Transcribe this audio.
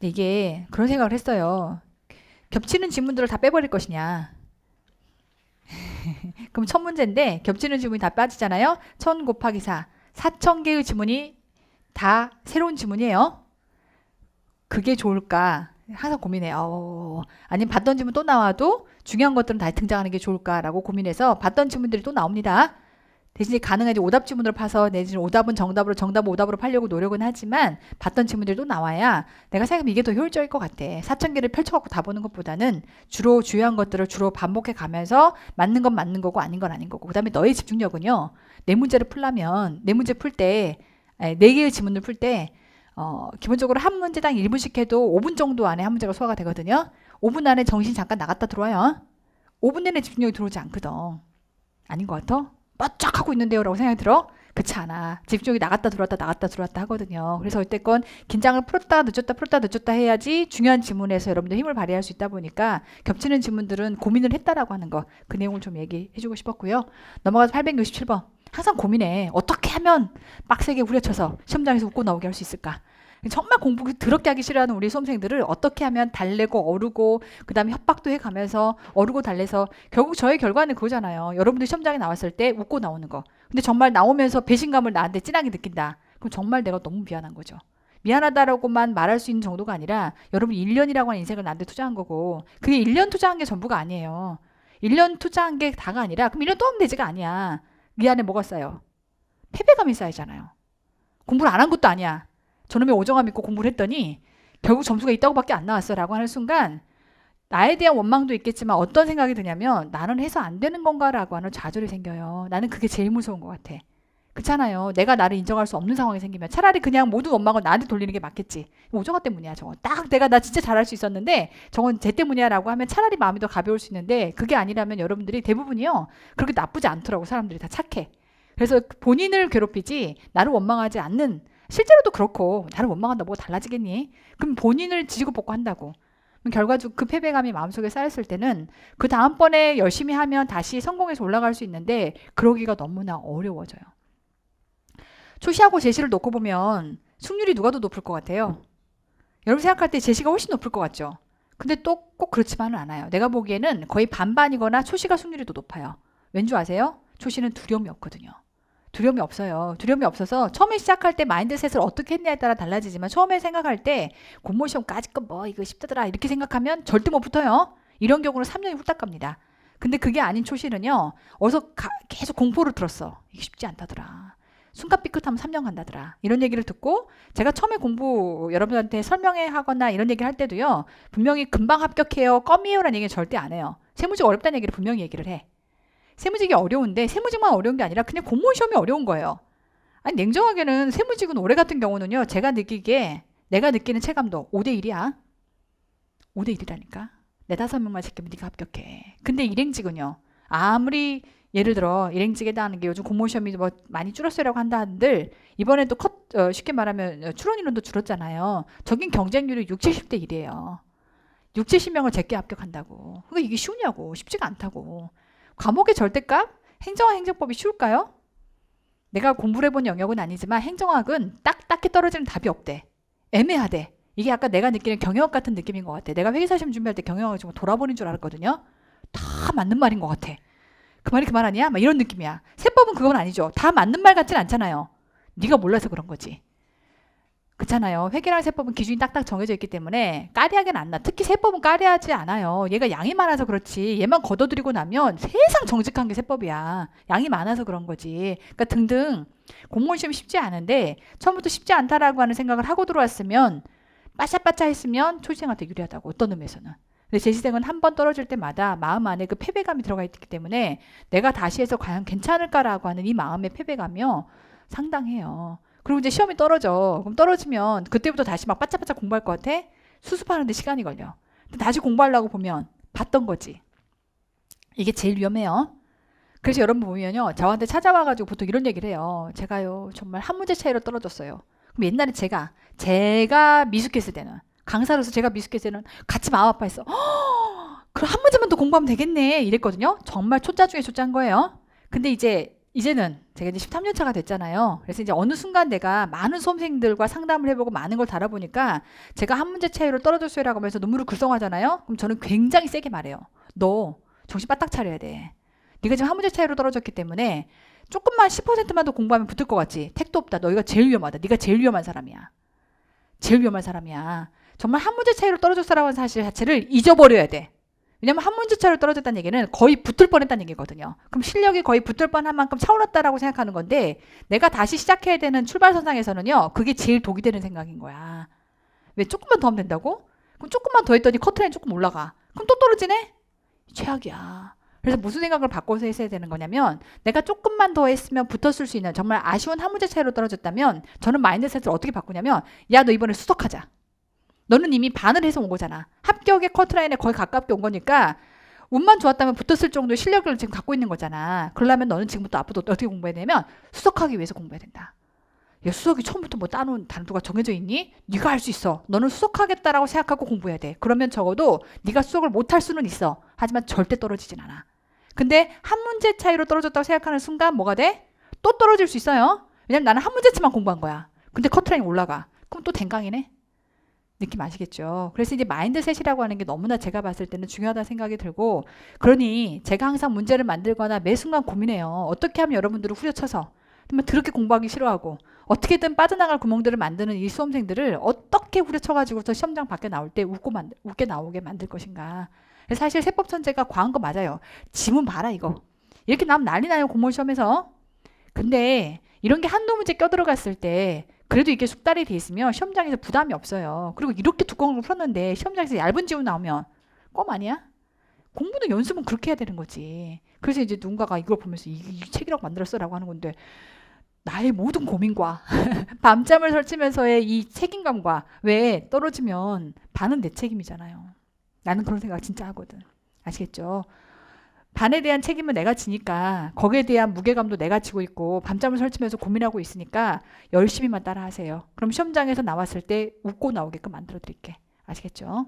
근데 이게 그런 생각을 했어요. 겹치는 지문들을 다 빼버릴 것이냐. 그럼 첫 문제인데 겹치는 지문이 다 빠지잖아요. 1000 곱하기 4. 4000개의 지문이 다 새로운 지문이에요. 그게 좋을까? 항상 고민해요. 아니면 받던 지문 또 나와도 중요한 것들은 다 등장하는 게 좋을까라고 고민해서 받던 지문들이 또 나옵니다. 대신에 가능한 이제 오답 지문으로 파서 내지는 오답은 정답으로 정답은 오답으로 팔려고 노력은 하지만 받던 지문들도 나와야 내가 생각하면 이게 더 효율적일 것 같아. 4000개를 펼쳐갖고 다 보는 것보다는 주로 주요한 것들을 주로 반복해 가면서 맞는 건 맞는 거고 아닌 건 아닌 거고 그 다음에 너의 집중력은요. 네 문제를 풀려면 네 문제 풀 때 네 개의 지문을 풀 때 기본적으로 한 문제당 1분씩 해도 5분 정도 안에 한 문제가 소화가 되거든요. 5분 안에 정신 잠깐 나갔다 들어와요. 5분 내내 집중력이 들어오지 않거든. 아닌 것 같아? 뻗쩍 하고 있는데요 라고 생각이 들어? 그렇지 않아. 집중력이 나갔다 들어왔다 하거든요. 그래서 이때껏 긴장을 풀었다 늦었다 해야지 중요한 지문에서 여러분들 힘을 발휘할 수 있다 보니까 겹치는 지문들은 고민을 했다라고 하는 거 그 내용을 좀 얘기해주고 싶었고요. 넘어가서 867번. 항상 고민해. 어떻게 하면 빡세게 후려쳐서 시험장에서 웃고 나오게 할 수 있을까? 정말 공부 더럽게 하기 싫어하는 우리 수험생들을 어떻게 하면 달래고 어르고 그 다음에 협박도 해가면서 어르고 달래서 결국 저의 결과는 그거잖아요. 여러분들 시험장에 나왔을 때 웃고 나오는 거. 근데 정말 나오면서 배신감을 나한테 진하게 느낀다. 그럼 정말 내가 너무 미안한 거죠. 미안하다라고만 말할 수 있는 정도가 아니라 여러분 1년이라고 하는 인생을 나한테 투자한 거고 그게 1년 투자한 게 전부가 아니에요. 1년 투자한 게 다가 아니라 그럼 1년 또 하면 되지가 아니야. 이 안에 뭐가 쌓여? 패배감이 쌓이잖아요. 공부를 안 한 것도 아니야. 저놈의 오정함 믿고 공부를 했더니 결국 점수가 있다고밖에 안 나왔어 라고 하는 순간 나에 대한 원망도 있겠지만 어떤 생각이 드냐면 나는 해서 안 되는 건가 라고 하는 좌절이 생겨요. 나는 그게 제일 무서운 것 같아. 그렇잖아요. 내가 나를 인정할 수 없는 상황이 생기면 차라리 그냥 모든 원망을 나한테 돌리는 게 맞겠지. 오정아 때문이야 저건. 딱 내가 나 진짜 잘할 수 있었는데 저건 쟤 때문이야 라고 하면 차라리 마음이 더 가벼울 수 있는데 그게 아니라면 여러분들이 대부분이요. 그렇게 나쁘지 않더라고. 사람들이 다 착해. 그래서 본인을 괴롭히지 나를 원망하지 않는 실제로도 그렇고 나를 원망한다 뭐가 달라지겠니? 그럼 본인을 지지고 볶고 한다고. 그럼 결과적으로 그 패배감이 마음속에 쌓였을 때는 그 다음번에 열심히 하면 다시 성공해서 올라갈 수 있는데 그러기가 너무나 어려워져요. 초시하고 제시를 놓고 보면 승률이 누가 더 높을 것 같아요? 여러분 생각할 때 제시가 훨씬 높을 것 같죠? 근데 또 꼭 그렇지만은 않아요. 내가 보기에는 거의 반반이거나 초시가 승률이 더 높아요. 왠지 아세요? 초시는 두려움이 없거든요. 두려움이 없어요. 두려움이 없어서 처음에 시작할 때 마인드셋을 어떻게 했냐에 따라 달라지지만 처음에 생각할 때 공무원 시험까지 거 뭐 이거 쉽다더라 이렇게 생각하면 절대 못 붙어요. 이런 경우는 3년이 후딱 갑니다. 근데 그게 아닌 초시는요. 어디서 계속 공포를 들었어. 이게 쉽지 않다더라. 숨가 삐끗하면 3년 간다더라. 이런 얘기를 듣고 제가 처음에 공부 여러분한테 설명회 하거나 이런 얘기를 할 때도요. 분명히 금방 합격해요. 껌이에요 라는 얘기는 절대 안 해요. 세무직 어렵다는 얘기를 분명히 얘기를 해. 세무직이 어려운데 세무직만 어려운 게 아니라 그냥 공무원 시험이 어려운 거예요. 아니 냉정하게는 세무직은 올해 같은 경우는요. 제가 느끼기에 내가 느끼는 체감도 5대1이야. 5대1이라니까. 4-5명만 시키면 네가 합격해. 근데 일행직은요. 아무리 예를 들어 일행직에다 하는 게 요즘 공무원 시험이 뭐 많이 줄었어요라고 한다 한들 이번에 또 쉽게 말하면 출원 인원도 줄었잖아요. 저긴 경쟁률이 60-70대 1이에요. 60-70명을 제게 합격한다고. 그러니까 이게 쉬우냐고. 쉽지가 않다고. 과목의 절대값? 행정학 행정법이 쉬울까요? 내가 공부를 해본 영역은 아니지만 행정학은 딱히 떨어지는 답이 없대. 애매하대. 이게 아까 내가 느끼는 경영학 같은 느낌인 것 같아. 내가 회계사 시험 준비할 때 경영학을 좀 돌아버린 줄 알았거든요. 다 맞는 말인 것 같아. 그 말이 그 말 아니야? 막 이런 느낌이야. 세법은 그건 아니죠. 다 맞는 말 같진 않잖아요. 네가 몰라서 그런 거지. 그렇잖아요. 회계랑 세법은 기준이 딱딱 정해져 있기 때문에 까리하게는 안 나. 특히 세법은 까리하지 않아요. 얘가 양이 많아서 그렇지. 얘만 걷어들이고 나면 세상 정직한 게 세법이야. 양이 많아서 그런 거지. 그러니까 등등 공무원 시험이 쉽지 않은데 처음부터 쉽지 않다라고 하는 생각을 하고 들어왔으면 빠샤빠샤 했으면 초시생한테 유리하다고. 어떤 의미에서는. 근데 재시생은 한 번 떨어질 때마다 마음 안에 그 패배감이 들어가 있기 때문에 내가 다시 해서 과연 괜찮을까라고 하는 이 마음의 패배감이요. 상당해요. 그리고 이제 시험이 떨어져. 그럼 떨어지면 그때부터 다시 막 바짝바짝 공부할 것 같아? 수습하는데 시간이 걸려. 근데 다시 공부하려고 보면 봤던 거지. 이게 제일 위험해요. 그래서 여러분 보면요. 저한테 찾아와가지고 보통 이런 얘기를 해요. 제가요. 정말 한 문제 차이로 떨어졌어요. 그럼 옛날에 제가 미숙했을 때는 강사로서 제가 미숙했을 때는 같이 마음 아파했어. 그럼 한 문제만 더 공부하면 되겠네. 이랬거든요. 정말 초짜 중에 초짜인 거예요. 근데 이제 이제는 제가 이제 13년 차가 됐잖아요. 그래서 이제 어느 순간 내가 많은 수험생들과 상담을 해보고 많은 걸 다뤄보니까 제가 한 문제 차이로 떨어졌어요라고 하면서 눈물을 글썽하잖아요. 그럼 저는 굉장히 세게 말해요. 너 정신 바짝 차려야 돼. 네가 지금 한 문제 차이로 떨어졌기 때문에 조금만 10%만 더 공부하면 붙을 것 같지. 택도 없다. 너희가 제일 위험하다. 네가 제일 위험한 사람이야. 제일 위험한 사람이야. 정말 한 문제 차이로 떨어졌다라는 고 사실 자체를 잊어버려야 돼. 왜냐면 한 문제 차이로 떨어졌다는 얘기는 거의 붙을 뻔했다는 얘기거든요. 그럼 실력이 거의 붙을 뻔한 만큼 차올랐다라고 생각하는 건데 내가 다시 시작해야 되는 출발선상에서는요. 그게 제일 독이 되는 생각인 거야. 왜 조금만 더 하면 된다고? 그럼 조금만 더 했더니 커트라인 조금 올라가. 그럼 또 떨어지네? 최악이야. 그래서 무슨 생각을 바꿔서 했어야 되는 거냐면 내가 조금만 더 했으면 붙었을 수 있는 정말 아쉬운 한 문제 차이로 떨어졌다면 저는 마인드셋을 어떻게 바꾸냐면 야 너 이번에 수석하자. 너는 이미 반을 해서 온 거잖아. 합격의 커트라인에 거의 가깝게 온 거니까 운만 좋았다면 붙었을 정도의 실력을 지금 갖고 있는 거잖아. 그러려면 너는 지금부터 앞으로 어떻게 공부해야 되냐면 수석하기 위해서 공부해야 된다. 야 수석이 처음부터 뭐 따놓은 단도가 정해져 있니? 네가 할 수 있어. 너는 수석하겠다라고 생각하고 공부해야 돼. 그러면 적어도 네가 수석을 못할 수는 있어. 하지만 절대 떨어지진 않아. 근데 한 문제 차이로 떨어졌다고 생각하는 순간 뭐가 돼? 또 떨어질 수 있어요. 왜냐면 나는 한 문제치만 공부한 거야. 근데 커트라인이 올라가. 그럼 또 댕강이네. 느낌 아시겠죠? 그래서 이제 마인드셋이라고 하는 게 너무나 제가 봤을 때는 중요하다 생각이 들고 그러니 제가 항상 문제를 만들거나 매 순간 고민해요. 어떻게 하면 여러분들을 후려쳐서 정말 더럽게 공부하기 싫어하고 어떻게든 빠져나갈 구멍들을 만드는 이 수험생들을 어떻게 후려쳐가지고서 시험장 밖에 나올 때 웃게 나오게 만들 것인가. 사실 세법천재가 과한 거 맞아요. 지문 봐라 이거. 이렇게 나면 난리 나요 공무원 시험에서. 근데 이런 게 한두 문제 껴들어갔을 때 그래도 이게 숙달이 돼 있으면 시험장에서 부담이 없어요. 그리고 이렇게 두꺼운 걸 풀었는데 시험장에서 얇은 지문 나오면 껌 아니야? 공부는 연습은 그렇게 해야 되는 거지. 그래서 이제 누군가가 이걸 보면서 이 책이라고 만들었어라고 하는 건데 나의 모든 고민과 밤잠을 설치면서의 이 책임감과 왜 떨어지면 반은 내 책임이잖아요. 나는 그런 생각 진짜 하거든. 아시겠죠? 반에 대한 책임은 내가 지니까 거기에 대한 무게감도 내가 지고 있고 밤잠을 설치면서 고민하고 있으니까 열심히만 따라 하세요. 그럼 시험장에서 나왔을 때 웃고 나오게끔 만들어 드릴게. 아시겠죠?